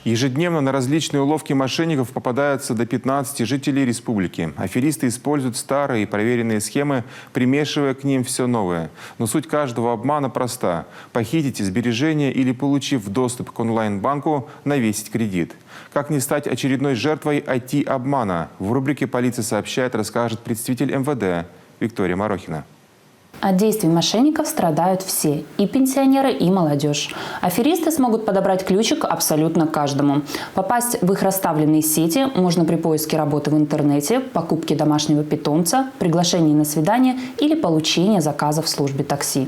Ежедневно на различные уловки мошенников попадаются до 15 жителей республики. Аферисты используют старые и проверенные схемы, примешивая к ним все новое. Но суть каждого обмана проста – похитить сбережения или, получив доступ к онлайн-банку, навесить кредит. Как не стать очередной жертвой IT-обмана? В рубрике «Полиция сообщает» расскажет представитель МВД Виктория Марохина. От действий мошенников страдают все – и пенсионеры, и молодежь. Аферисты смогут подобрать ключик абсолютно каждому. Попасть в их расставленные сети можно при поиске работы в интернете, покупке домашнего питомца, приглашении на свидание или получении заказа в службе такси.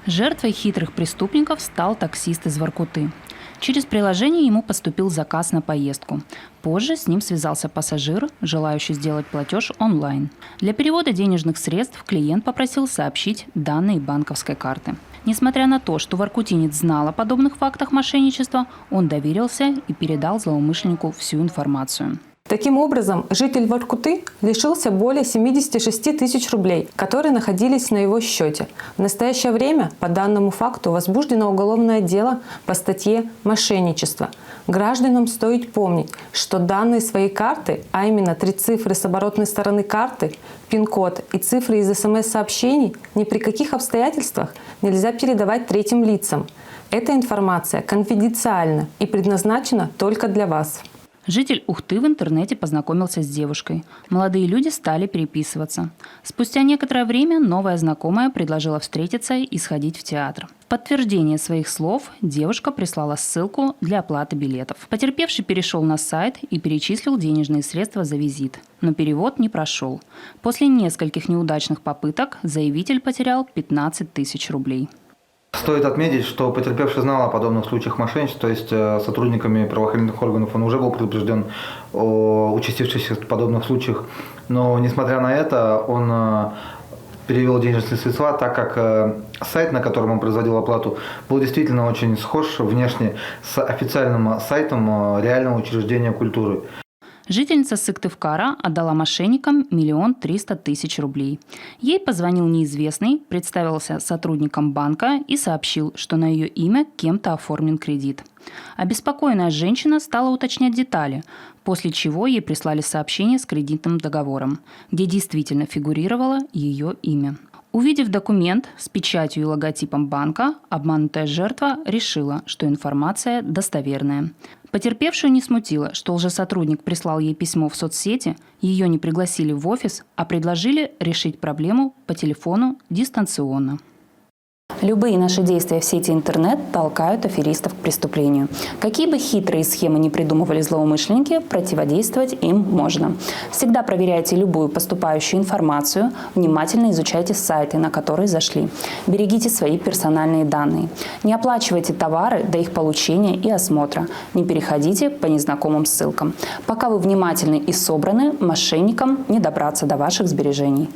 Жертвой хитрых преступников стал таксист из Воркуты. Через приложение ему поступил заказ на поездку. Позже с ним связался пассажир, желающий сделать платеж онлайн. Для перевода денежных средств клиент попросил сообщить данные банковской карты. Несмотря на то, что воркутинец знал о подобных фактах мошенничества, он доверился и передал злоумышленнику всю информацию. Таким образом, житель Воркуты лишился более 76 тысяч рублей, которые находились на его счете. В настоящее время по данному факту возбуждено уголовное дело по статье «Мошенничество». Гражданам стоит помнить, что данные своей карты, а именно 3 цифры с оборотной стороны карты, пин-код и цифры из СМС-сообщений, ни при каких обстоятельствах нельзя передавать третьим лицам. Эта информация конфиденциальна и предназначена только для вас. Житель Ухты в интернете познакомился с девушкой. Молодые люди стали переписываться. Спустя некоторое время новая знакомая предложила встретиться и сходить в театр. В подтверждение своих слов девушка прислала ссылку для оплаты билетов. Потерпевший перешел на сайт и перечислил денежные средства за визит. Но перевод не прошел. После нескольких неудачных попыток заявитель потерял 15 тысяч рублей. Стоит отметить, что потерпевший знал о подобных случаях мошенничества, то есть сотрудниками правоохранительных органов он уже был предупрежден о участившихся подобных случаях. Но, несмотря на это, он перевел денежные средства, так как сайт, на котором он производил оплату, был действительно очень схож внешне с официальным сайтом реального учреждения культуры. Жительница Сыктывкара отдала мошенникам 1 300 000 рублей. Ей позвонил неизвестный, представился сотрудником банка и сообщил, что на ее имя кем-то оформлен кредит. Обеспокоенная женщина стала уточнять детали, после чего ей прислали сообщение с кредитным договором, где действительно фигурировало ее имя. Увидев документ с печатью и логотипом банка, обманутая жертва решила, что информация достоверная. Потерпевшую не смутило, что лжесотрудник прислал ей письмо в соцсети, ее не пригласили в офис, а предложили решить проблему по телефону дистанционно. Любые наши действия в сети интернет толкают аферистов к преступлению. Какие бы хитрые схемы ни придумывали злоумышленники, противодействовать им можно. Всегда проверяйте любую поступающую информацию, внимательно изучайте сайты, на которые зашли. Берегите свои персональные данные. Не оплачивайте товары до их получения и осмотра. Не переходите по незнакомым ссылкам. Пока вы внимательны и собраны, мошенникам не добраться до ваших сбережений.